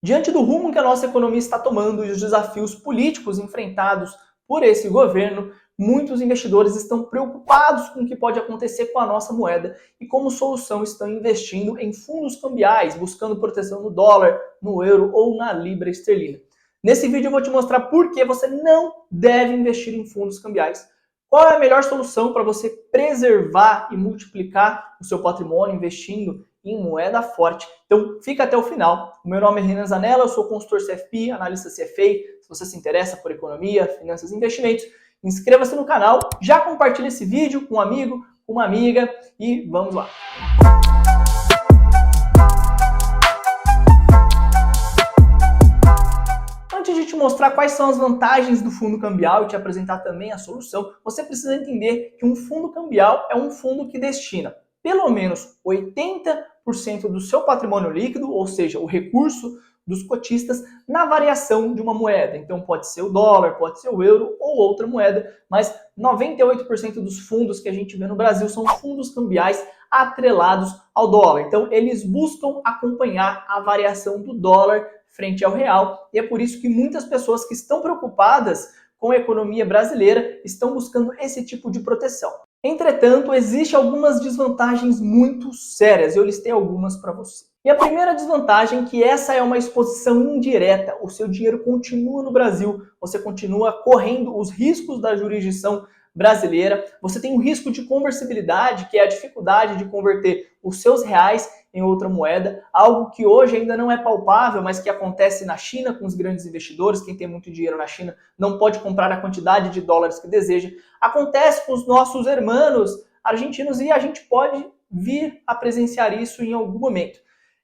Diante do rumo que a nossa economia está tomando e os desafios políticos enfrentados por esse governo, muitos investidores estão preocupados com o que pode acontecer com a nossa moeda e, como solução, estão investindo em fundos cambiais, buscando proteção no dólar, no euro ou na libra esterlina. Nesse vídeo eu vou te mostrar por que você não deve investir em fundos cambiais. Qual é a melhor solução para você preservar e multiplicar o seu patrimônio investindo em moeda forte? Então fica até o final. O meu nome é Renan Zanella, eu sou consultor CFP, analista CFA. Se você se interessa por economia, finanças e investimentos, inscreva-se no canal, já compartilhe esse vídeo com um amigo, com uma amiga e vamos lá. Antes de te mostrar quais são as vantagens do fundo cambial e te apresentar também a solução, você precisa entender que um fundo cambial é um fundo que destina pelo menos 80% do seu patrimônio líquido, ou seja, o recurso dos cotistas, na variação de uma moeda. Então pode ser o dólar, pode ser o euro ou outra moeda, mas 98% dos fundos que a gente vê no Brasil são fundos cambiais atrelados ao dólar. Então eles buscam acompanhar a variação do dólar frente ao real, e é por isso que muitas pessoas que estão preocupadas com a economia brasileira estão buscando esse tipo de proteção. Entretanto, existem algumas desvantagens muito sérias, eu listei algumas para você. E a primeira desvantagem é que essa é uma exposição indireta, o seu dinheiro continua no Brasil, você continua correndo os riscos da jurisdição brasileira, você tem um risco de conversibilidade, que é a dificuldade de converter os seus reais em outra moeda, algo que hoje ainda não é palpável, mas que acontece na China com os grandes investidores. Quem tem muito dinheiro na China não pode comprar a quantidade de dólares que deseja. Acontece com os nossos irmãos argentinos e a gente pode vir a presenciar isso em algum momento.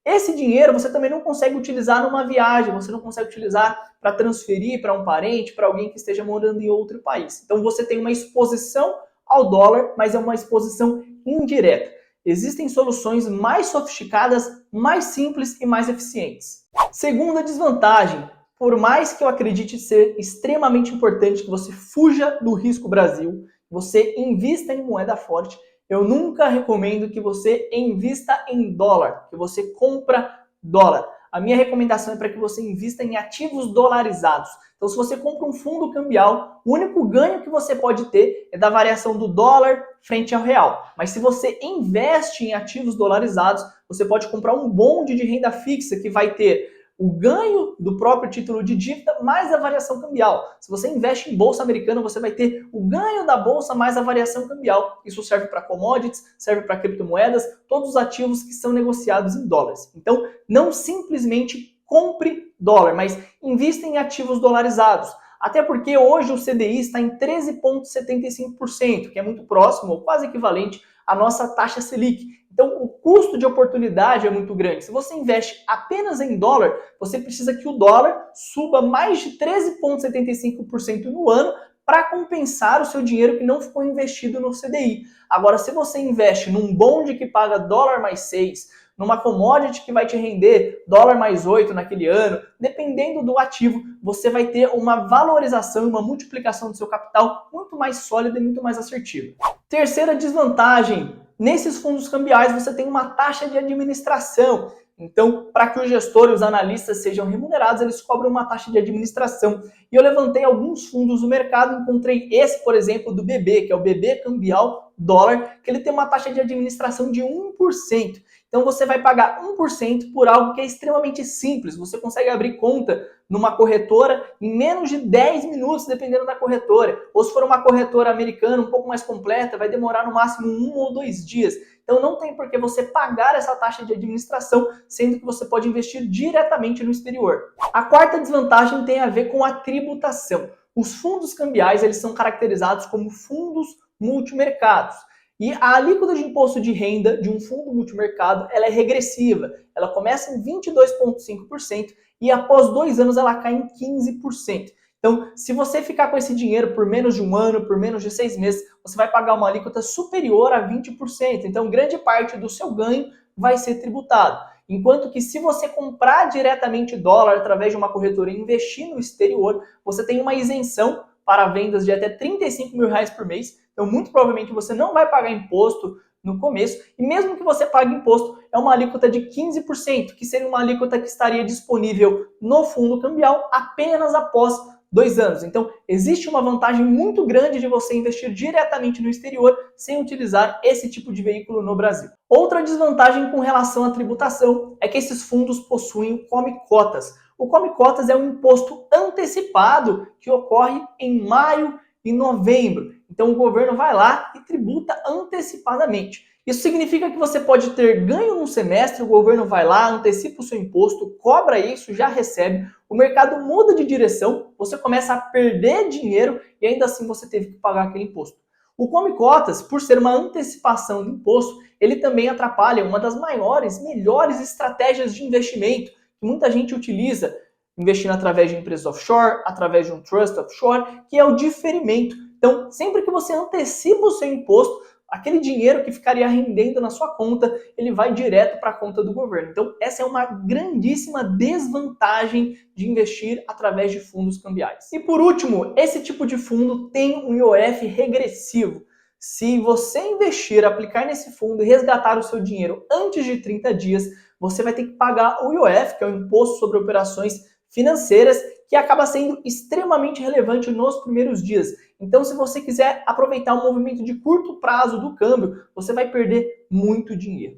Esse dinheiro você também não consegue utilizar numa viagem, você não consegue utilizar para transferir para um parente, para alguém que esteja morando em outro país. Então você tem uma exposição ao dólar, mas é uma exposição indireta. Existem soluções mais sofisticadas, mais simples e mais eficientes. Segunda desvantagem, por mais que eu acredite ser extremamente importante que você fuja do risco Brasil, você invista em moeda forte, eu nunca recomendo que você invista em dólar, que você compra dólar. A minha recomendação é para que você invista em ativos dolarizados. Então, se você compra um fundo cambial, o único ganho que você pode ter é da variação do dólar frente ao real. Mas se você investe em ativos dolarizados, você pode comprar um bonde de renda fixa que vai ter o ganho do próprio título de dívida mais a variação cambial. Se você investe em bolsa americana, você vai ter o ganho da bolsa mais a variação cambial. Isso serve para commodities, serve para criptomoedas, todos os ativos que são negociados em dólares. Então, não simplesmente compre dólar, mas invista em ativos dolarizados. Até porque hoje o CDI está em 13,75%, que é muito próximo, ou quase equivalente à nossa taxa Selic. Então, o custo de oportunidade é muito grande. Se você investe apenas em dólar, você precisa que o dólar suba mais de 13,75% no ano para compensar o seu dinheiro que não ficou investido no CDI. Agora, se você investe num bonde que paga dólar mais 6, numa commodity que vai te render dólar mais 8 naquele ano, dependendo do ativo, você vai ter uma valorização, uma multiplicação do seu capital muito mais sólida e muito mais assertiva. Terceira desvantagem, nesses fundos cambiais você tem uma taxa de administração. Então, para que o gestor e os analistas sejam remunerados, eles cobram uma taxa de administração. E eu levantei alguns fundos no mercado, encontrei esse, por exemplo, do BB, que é o BB Cambial Dólar, que ele tem uma taxa de administração de 1%. Então você vai pagar 1% por algo que é extremamente simples. Você consegue abrir conta numa corretora em menos de 10 minutos, dependendo da corretora. Ou se for uma corretora americana um pouco mais completa, vai demorar no máximo 1 ou 2 dias. Então não tem por que você pagar essa taxa de administração, sendo que você pode investir diretamente no exterior. A quarta desvantagem tem a ver com a tributação. Os fundos cambiais, eles são caracterizados como fundos multimercados. E a alíquota de imposto de renda de um fundo multimercado ela é regressiva. Ela começa em 22,5% e após 2 anos ela cai em 15%. Então, se você ficar com esse dinheiro por menos de um ano, por menos de 6 meses, você vai pagar uma alíquota superior a 20%. Então, grande parte do seu ganho vai ser tributado. Enquanto que se você comprar diretamente dólar através de uma corretora e investir no exterior, você tem uma isenção para vendas de até R$35 mil por mês. Então, muito provavelmente você não vai pagar imposto no começo, e mesmo que você pague imposto, é uma alíquota de 15%, que seria uma alíquota que estaria disponível no fundo cambial apenas após 2 anos. Então, existe uma vantagem muito grande de você investir diretamente no exterior sem utilizar esse tipo de veículo no Brasil. Outra desvantagem com relação à tributação é que esses fundos possuem o come-cotas. O come-cotas é um imposto antecipado que ocorre em maio e novembro. Então, o governo vai lá e tributa antecipadamente. Isso significa que você pode ter ganho num semestre, o governo vai lá, antecipa o seu imposto, cobra isso, já recebe, o mercado muda de direção, você começa a perder dinheiro e ainda assim você teve que pagar aquele imposto. O Come Cotas, por ser uma antecipação do imposto, ele também atrapalha uma das maiores, melhores estratégias de investimento que muita gente utiliza, investindo através de empresas offshore, através de um trust offshore, que é o diferimento. Então, sempre que você antecipa o seu imposto, aquele dinheiro que ficaria rendendo na sua conta, ele vai direto para a conta do governo. Então, essa é uma grandíssima desvantagem de investir através de fundos cambiais. E por último, esse tipo de fundo tem um IOF regressivo. Se você investir, aplicar nesse fundo e resgatar o seu dinheiro antes de 30 dias, você vai ter que pagar o IOF, que é o Imposto sobre Operações Financeiras, que acaba sendo extremamente relevante nos primeiros dias. Então, se você quiser aproveitar o movimento de curto prazo do câmbio, você vai perder muito dinheiro.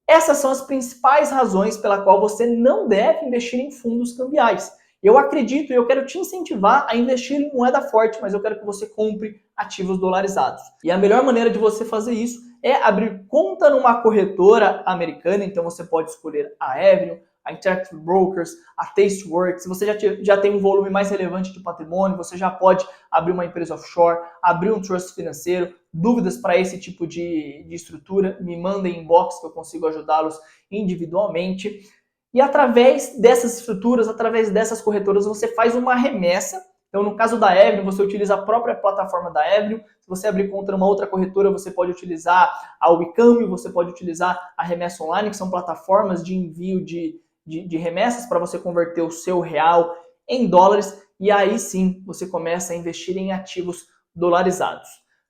Essas são as principais razões pela qual você não deve investir em fundos cambiais. Eu acredito e eu quero te incentivar a investir em moeda forte, mas eu quero que você compre ativos dolarizados. E a melhor maneira de você fazer isso é abrir conta numa corretora americana, então você pode escolher a Avenue, a Interactive Brokers, a Tasteworks. Se você já tem um volume mais relevante de patrimônio, você já pode abrir uma empresa offshore, abrir um trust financeiro. Dúvidas para esse tipo de estrutura, me mandem inbox que eu consigo ajudá-los individualmente. E através dessas estruturas, através dessas corretoras, você faz uma remessa. Então, no caso da Avenue, você utiliza a própria plataforma da Avenue. Se você abrir conta numa outra corretora, você pode utilizar a Wecambio, você pode utilizar a Remessa Online, que são plataformas de envio de remessas para você converter o seu real em dólares. E aí sim, você começa a investir em ativos dolarizados.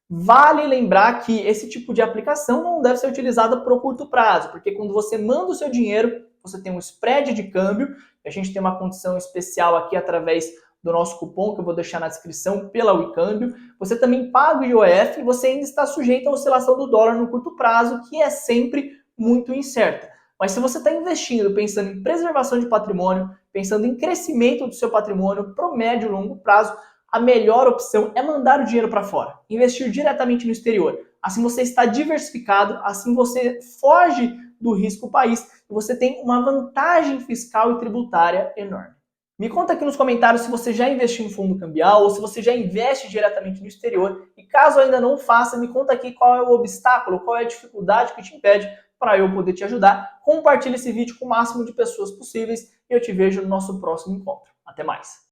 Vale lembrar que esse tipo de aplicação não deve ser utilizada por curto prazo, porque quando você manda o seu dinheiro, você tem um spread de câmbio, a gente tem uma condição especial aqui através do nosso cupom, que eu vou deixar na descrição, pela Wecambio. Você também paga o IOF e você ainda está sujeito à oscilação do dólar no curto prazo, que é sempre muito incerta. Mas se você está investindo, pensando em preservação de patrimônio, pensando em crescimento do seu patrimônio para o médio e longo prazo, a melhor opção é mandar o dinheiro para fora, investir diretamente no exterior. Assim você está diversificado, assim você foge do risco país e você tem uma vantagem fiscal e tributária enorme. Me conta aqui nos comentários se você já investiu em fundo cambial ou se você já investe diretamente no exterior. E caso ainda não faça, me conta aqui qual é o obstáculo, qual é a dificuldade que te impede para eu poder te ajudar. Compartilhe esse vídeo com o máximo de pessoas possíveis e eu te vejo no nosso próximo encontro. Até mais!